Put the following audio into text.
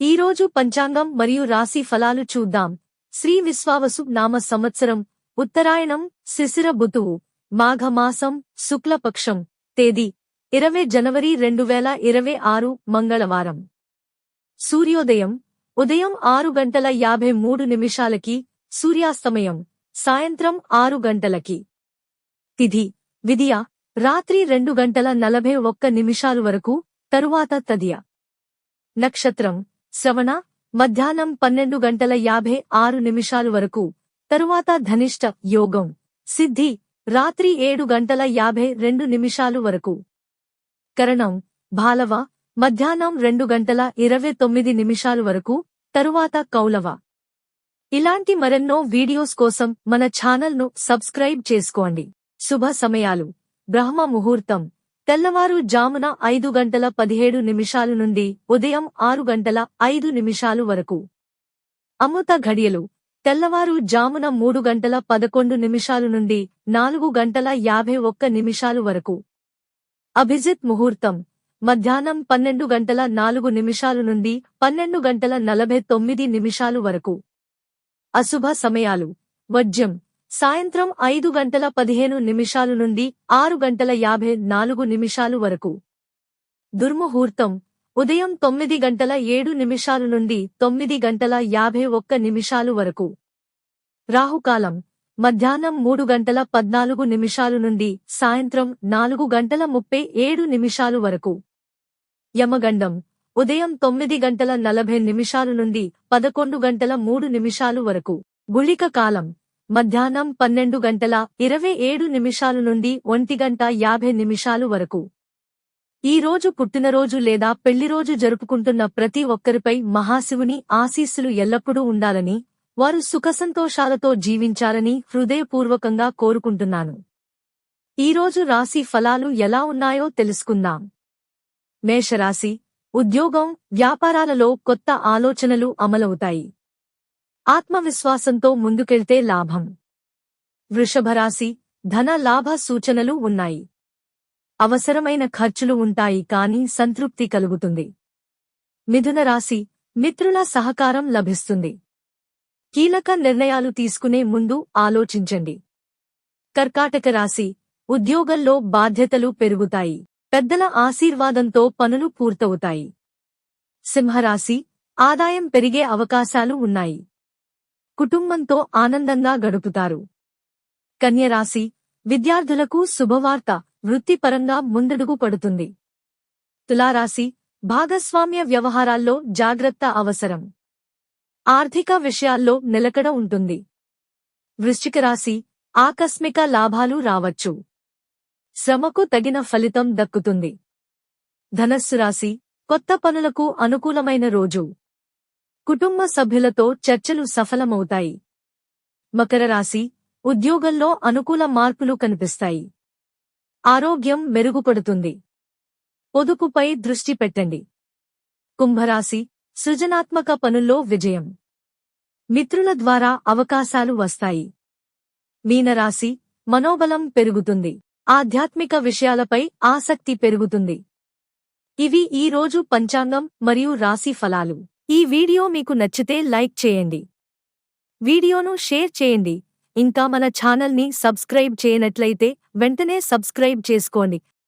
ఈరోజు పంచాంగం మరియు రాశి ఫలాలు చూద్దాం. శ్రీ విశ్వావసు నామ సంవత్సరం, ఉత్తరాయణం, శిశిర ఋతువు, మాఘమాసం, శుక్లపక్షం, తేదీ 20 జనవరి 2026 మంగళవారం. సూర్యోదయం ఉదయం 6:53 సూర్యాస్తమయం సాయంత్రం 6 తిథి విదియ రాత్రి 2:41 వరకు, తరువాత తదియ. నక్షత్రం శ్రవణ మధ్యాహ్నం 12:56 వరకు, తరువాత ధనిష్ట. యోగం సిద్ధి రాత్రి 7:52 వరకు. కరణం భాలవ మధ్యాహ్నం 2:29 వరకు, తరువాత కౌలవ. ఇలాంటి మరెన్నో వీడియోస్ కోసం మన ఛానల్ను సబ్స్క్రైబ్ చేసుకోండి. శుభ సమయాలు: బ్రహ్మ ముహూర్తం తెల్లవారు జామున 5:17 నుండి ఉదయం 6:05 వరకు. అమృత ఘడియలు తెల్లవారు జామున 3:11 నుండి 4:51 వరకు. అభిజిత్ ముహూర్తం మధ్యాహ్నం 12:04 నుండి 12:49 వరకు. అశుభ సమయాలు: వర్జ్యం సాయంత్రం 5:15 నుండి 6:54 వరకు. దుర్ముహూర్తం ఉదయం 9:07 నుండి 9:51 వరకు. రాహుకాలం మధ్యాహ్నం 3:14 నుండి సాయంత్రం 4:37 వరకు. యమగండం ఉదయం 9:40 నుండి 11:03 వరకు. గుళిక కాలం మధ్యాహ్నం 12:27 నుండి 1:50 వరకు. ఈ రోజు పుట్టినరోజు లేదా పెళ్లిరోజు జరుపుకుంటున్న ప్రతి ఒక్కరిపై మహాశివుని ఆశీస్సులు ఎల్లప్పుడూ ఉండాలని, వారు సుఖసంతోషాలతో జీవించాలని హృదయపూర్వకంగా కోరుకుంటున్నాను. ఈరోజు రాశి ఫలాలు ఎలా ఉన్నాయో తెలుసుకుందాం. మేషరాశి ఉద్యోగం, వ్యాపారాలలో కొత్త ఆలోచనలు అమలవుతాయి. ఆత్మవిశ్వాసంతో ముందుకెళ్తే లాభం. వృషభరాశి ధన లాభ సూచనలు ఉన్నాయి. అవసరమైన ఖర్చులు ఉంటాయి కానీ సంతృప్తి కలుగుతుంది. మిథున రాశి మిత్రుల సహకారం లభిస్తుంది. కీలక నిర్ణయాలు తీసుకునే ముందు ఆలోచించండి. కర్కాటక రాశి ఉద్యోగంలో బాధ్యతలు పెరుగుతాయి. పెద్దల ఆశీర్వాదంతో పనులు పూర్తవుతాయి. సింహరాశి ఆదాయం పెరిగే అవకాశాలు ఉన్నాయి. కుటుంబంతో ఆనందంగా గడుపుతారు. కన్యరాశి విద్యార్థులకు శుభవార్త, వృత్తిపరంగా ముందడుగు పడుతుంది. తులారాశి భాగస్వామ్య వ్యవహారాల్లో జాగ్రత్త అవసరం. ఆర్థిక విషయాల్లో నిలకడ ఉంటుంది. వృశ్చిక రాశి ఆకస్మిక లాభాలు రావచ్చు. శ్రమకు తగిన ఫలితం దక్కుతుంది. ధనస్సు రాశి కొత్త పనులకు అనుకూలమైన రోజు. కుటుంబ సభ్యులతో చర్చలు సఫలమవుతాయి. మకర రాశి ఉద్యోగంలో అనుకూల మార్పులు కనిపిస్తాయి. ఆరోగ్యం మెరుగుపడుతుంది. పొదుపుపై దృష్టి పెట్టండి. కుంభరాశి సృజనాత్మక పనుల్లో విజయం. మిత్రుల ద్వారా అవకాశాలు వస్తాయి. మీనరాశి మనోబలం పెరుగుతుంది. ఆధ్యాత్మిక విషయాలపై ఆసక్తి పెరుగుతుంది. ఇవి ఈ రోజు పంచాంగం మరియు రాశి ఫలాలు. ఈ వీడియో మీకు నచ్చితే లైక్ చేయండి. వీడియోను షేర్ చేయండి. ఇంకా మన ఛానల్ని సబ్స్క్రైబ్ చేయనట్లయితే వెంటనే సబ్స్క్రైబ్ చేసుకోండి.